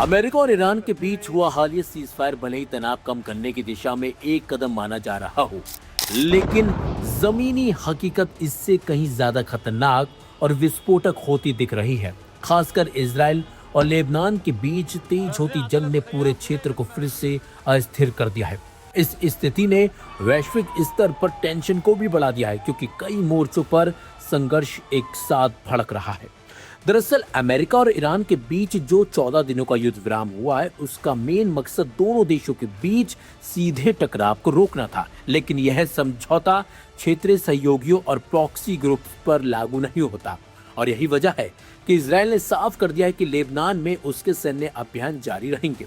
America और Iran के बीच हुआ हालिया सीज फायर भले ही तनाव कम करने की दिशा में एक कदम माना जा रहा हो, लेकिन जमीनी हकीकत इससे कहीं ज्यादा खतरनाक और विस्फोटक होती दिख रही है। खासकर इजराइल और लेबनान के बीच तेज होती जंग ने पूरे क्षेत्र को फिर से अस्थिर कर दिया है। इस स्थिति ने वैश्विक स्तर पर टेंशन को भी बढ़ा दिया है, क्योंकि कई मोर्चों पर संघर्ष एक साथ भड़क रहा है। दरअसल अमेरिका और ईरान के बीच जो 14 दिनों का युद्ध विराम हुआ है, उसका मेन मकसद दोनों देशों के बीच सीधे टकराव को रोकना था, लेकिन यह समझौता क्षेत्रीय सहयोगियों और प्रॉक्सी ग्रुप्स पर लागू नहीं होता। और यही वजह है कि इजराइल ने साफ कर दिया है कि लेबनान में उसके सैन्य अभियान जारी रहेंगे।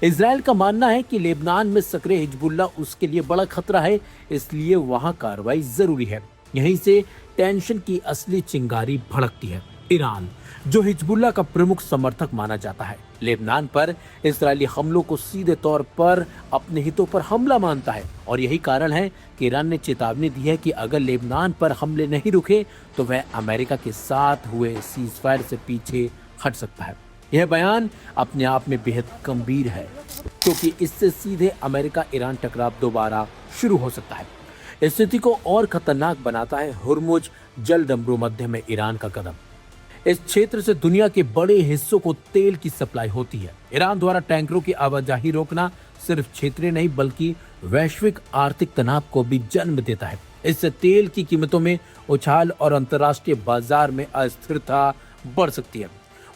इजराइल का मानना है कि लेबनान में सक्रिय हिजबुल्ला उसके लिए बड़ा खतरा है, इसलिए वहां कार्रवाई जरूरी है। यहीं से टेंशन की असली चिंगारी भड़कती है। ईरान, जो हिजबुल्ला का प्रमुख समर्थक माना जाता है, लेबनान पर इजरायली हमलों को सीधे तौर पर अपने हितों पर हमला मानता है। और यही कारण है कि ईरान ने चेतावनी दी है कि अगर लेबनान पर हमले नहीं रुके तो वह अमेरिका के साथ हुए सीजफायर से पीछे हट सकता है। यह बयान अपने आप में बेहद गंभीर है, क्योंकि इससे सीधे अमेरिका ईरान टकराव दोबारा शुरू हो सकता है। स्थिति को और खतरनाक बनाता है हुर्मुज जलदम्बरू मध्य में ईरान का कदम। इस क्षेत्र से दुनिया के बड़े हिस्सों को तेल की सप्लाई होती है। ईरान द्वारा टैंकरों की आवाजाही रोकना सिर्फ क्षेत्रीय नहीं बल्कि वैश्विक आर्थिक तनाव को भी जन्म देता है। इससे तेल की कीमतों में उछाल और अंतर्राष्ट्रीय बाजार में अस्थिरता बढ़ सकती है।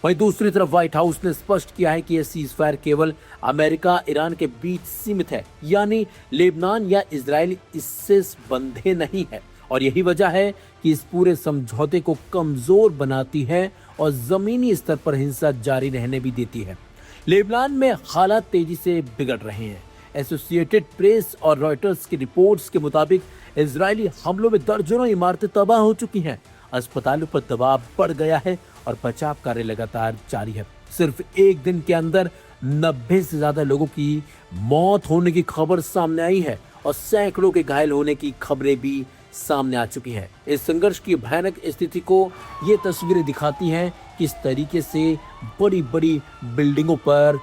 वहीं दूसरी तरफ व्हाइट हाउस ने स्पष्ट किया है कि यह सीजफायर केवल अमेरिका ईरान के बीच सीमित है, यानी लेबनान या इजराइल इससे बंधे नहीं है। और यही वजह है कि इस पूरे समझौते को कमजोर बनाती है और जमीनी स्तर पर हिंसा जारी रहने भी देती है। लेबनान में हालात तेजी से बिगड़ रहे हैं। एसोसिएटेड प्रेस और रॉयटर्स की रिपोर्ट्स के मुताबिक इजरायली हमलों में दर्जनों इमारतें तबाह हो चुकी हैं, अस्पतालों पर दबाव बढ़ गया है और बचाव कार्य लगातार जारी है। सिर्फ एक दिन के अंदर 90 से ज्यादा लोगों की मौत होने की खबर सामने आई है और सैकड़ों के घायल होने की खबरें भी सामने आ चुकी है। इस संघर्ष की भयानक स्थिति को ये तस्वीरें दिखाती हैं कि किस तरीके से बड़ी बड़ी बिल्डिंगों पर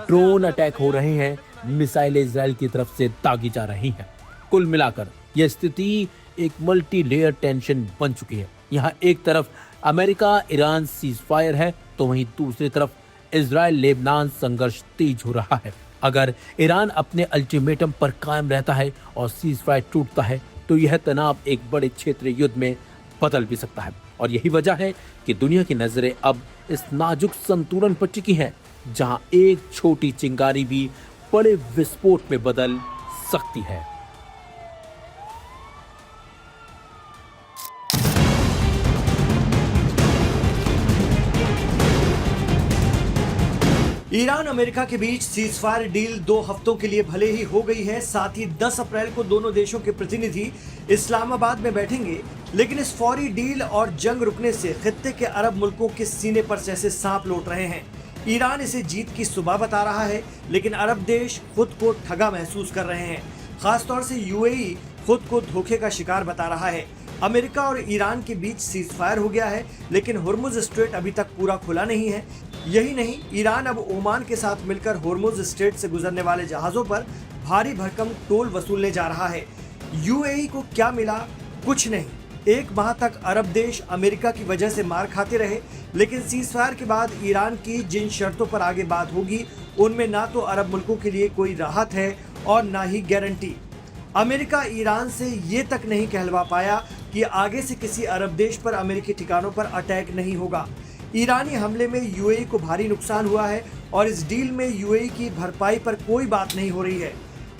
ड्रोन अटैक हो रहे हैं, मिसाइलें इजराइल की तरफ से दागी जा रही हैं। कुल मिलाकर यह स्थिति एक मल्टी लेयर टेंशन बन चुकी है। यहाँ एक तरफ अमेरिका ईरान सीजफायर है, तो वहीं दूसरी तरफ इजराइल लेबनान संघर्ष तेज हो रहा है। अगर ईरान अपने अल्टीमेटम पर कायम रहता है और सीजफायर टूटता है तो यह तनाव एक बड़े क्षेत्रीय युद्ध में बदल भी सकता है। और यही वजह है कि दुनिया की नजरें अब इस नाजुक संतुलन पर टिकी हैं, जहां एक छोटी चिंगारी भी बड़े विस्फोट में बदल सकती है। ईरान अमेरिका के बीच सीजफायर डील 2 हफ्तों के लिए भले ही हो गई है, साथ ही 10 अप्रैल को दोनों देशों के प्रतिनिधि इस्लामाबाद में बैठेंगे, लेकिन इस फौरी डील और जंग रुकने से खित्ते के अरब मुल्कों के सीने पर जैसे सांप लौट रहे हैं। ईरान इसे जीत की सुबह बता रहा है, लेकिन अरब देश खुद को ठगा महसूस कर रहे हैं। खासतौर से यूएई खुद को धोखे का शिकार बता रहा है। अमेरिका और ईरान के बीच सीजफायर हो गया है, लेकिन हुर्मुज स्ट्रेट अभी तक पूरा खुला नहीं है। यही नहीं, ईरान अब ओमान के साथ मिलकर हुर्मुज स्ट्रेट से गुजरने वाले जहाजों पर भारी भरकम टोल वसूलने जा रहा है। यूएई को क्या मिला? कुछ नहीं। एक माह तक अरब देश अमेरिका की वजह से मार खाते रहे, लेकिन सीजफायर के बाद ईरान की जिन शर्तों पर आगे बात होगी, उनमें ना तो अरब मुल्कों के लिए कोई राहत है और ना ही गारंटी। अमेरिका ईरान से ये तक नहीं कहलवा पाया कि आगे से किसी अरब देश पर अमेरिकी ठिकानों पर अटैक नहीं होगा। ईरानी हमले में यूएई को भारी नुकसान हुआ है और इस डील में यूएई की भरपाई पर कोई बात नहीं हो रही है।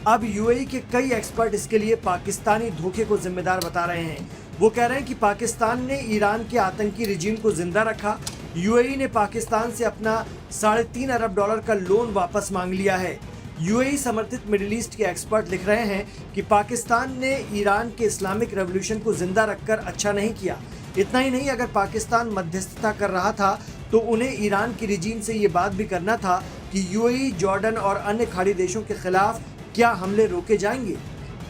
अब यूएई के कई एक्सपर्ट इसके लिए पाकिस्तानी धोखे को जिम्मेदार बता रहे हैं। वो कह रहे हैं कि पाकिस्तान ने ईरान के आतंकी रिजीम को जिंदा रखा। यूएई ने पाकिस्तान से अपना $3.5 अरब का लोन वापस मांग लिया है। यूएई समर्थित मिडिल ईस्ट के एक्सपर्ट लिख रहे हैं कि पाकिस्तान ने ईरान के इस्लामिक रेवोल्यूशन को जिंदा रखकर अच्छा नहीं किया। इतना ही नहीं, अगर पाकिस्तान मध्यस्थता कर रहा था तो उन्हें ईरान की रिजीम से ये बात भी करना था कि यूएई, जॉर्डन और अन्य खाड़ी देशों के खिलाफ क्या हमले रोके जाएंगे।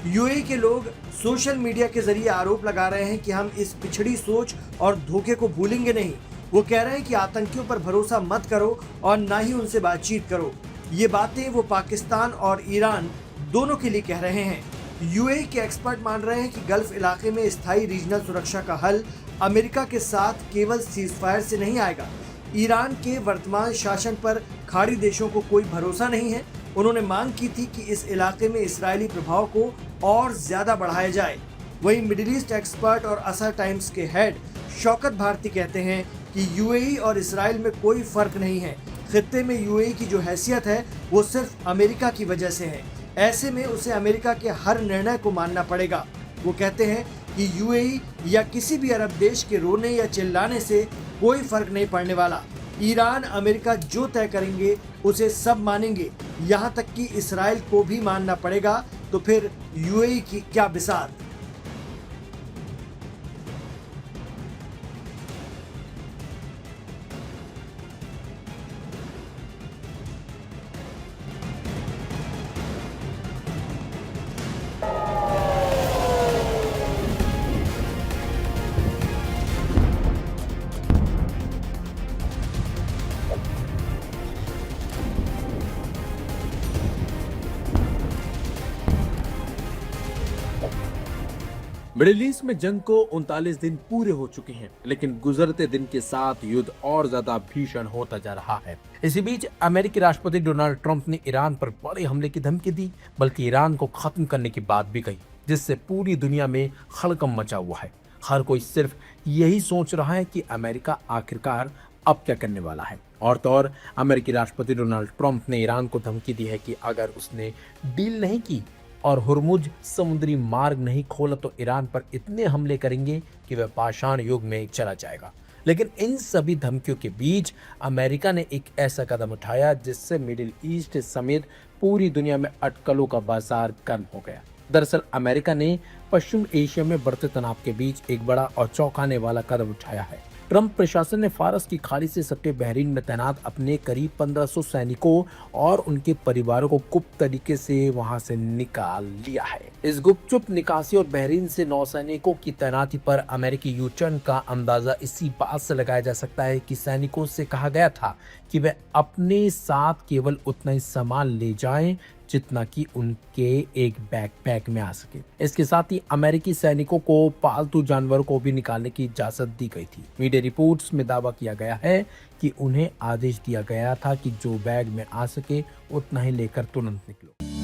यूएई के लोग सोशल मीडिया के जरिए आरोप लगा रहे हैं कि हम इस पिछड़ी सोच और धोखे को भूलेंगे नहीं। वो कह रहे हैं कि आतंकियों पर भरोसा मत करो और ना ही उनसे बातचीत करो। ये बातें वो पाकिस्तान और ईरान दोनों के लिए कह रहे हैं। यूएई के एक्सपर्ट मान रहे हैं कि गल्फ इलाके में स्थायी रीजनल सुरक्षा का हल अमेरिका के साथ केवल सीजफायर से नहीं आएगा। ईरान के वर्तमान शासन पर खाड़ी देशों को कोई भरोसा नहीं है। उन्होंने मांग की थी कि इस इलाके में इजरायली प्रभाव को और ज्यादा बढ़ाया जाए। वहीं मिडिल ईस्ट एक्सपर्ट और असर टाइम्स के हेड शौकत भारती कहते हैं कि यूएई और इसराइल में कोई फर्क नहीं है। खित्ते में यूएई की जो हैसियत है वो सिर्फ अमेरिका की वजह से है। ऐसे में उसे अमेरिका के हर निर्णय को मानना पड़ेगा। वो कहते हैं कि यूएई या किसी भी अरब देश के रोने या चिल्लाने से कोई फर्क नहीं पड़ने वाला। ईरान अमेरिका जो तय करेंगे उसे सब मानेंगे, यहाँ तक कि इसराइल को भी मानना पड़ेगा। तो फिर यूएई की क्या बिसात। मिडिल ईस्ट में जंग को 39 दिन पूरे हो चुके हैं, लेकिन गुजरते दिन के साथ युद्ध और ज्यादा भीषण होता जा रहा है। इसी बीच अमेरिकी राष्ट्रपति डोनाल्ड ट्रंप ने ईरान पर बड़े हमले की धमकी दी, बल्कि ईरान को खत्म करने की बात भी कही, जिससे पूरी दुनिया में हड़कंप मचा हुआ है। हर कोई सिर्फ यही सोच रहा है कि अमेरिका आखिरकार अब क्या करने वाला है। और तो और अमेरिकी राष्ट्रपति डोनाल्ड ट्रंप ने ईरान को धमकी दी है कि अगर उसने डील नहीं की और हुर्मुज समुद्री मार्ग नहीं खोला तो ईरान पर इतने हमले करेंगे कि वह पाषाण युग में चला जाएगा। लेकिन इन सभी धमकियों के बीच अमेरिका ने एक ऐसा कदम उठाया जिससे मिडिल ईस्ट समेत पूरी दुनिया में अटकलों का बाजार गर्म हो गया। दरअसल अमेरिका ने पश्चिम एशिया में बढ़ते तनाव के बीच एक बड़ा और चौंकाने वाला कदम उठाया है। ट्रंप प्रशासन ने फारस की खाड़ी से सटे बहरीन में तैनात अपने करीब 1500 सैनिकों और उनके परिवारों को गुप्त तरीके से वहां से निकाल लिया है। इस गुपचुप निकासी और बहरीन से नौसैनिकों की तैनाती पर अमेरिकी यू टर्न का अंदाजा इसी बात से लगाया जा सकता है कि सैनिकों से कहा गया था कि वे अपने साथ केवल उतना ही सामान ले जाएं जितना कि उनके एक बैकपैक में आ सके। इसके साथ ही अमेरिकी सैनिकों को पालतू जानवरों को भी निकालने की इजाजत दी गई थी। मीडिया रिपोर्ट्स में दावा किया गया है कि उन्हें आदेश दिया गया था कि जो बैग में आ सके उतना ही लेकर तुरंत निकलो।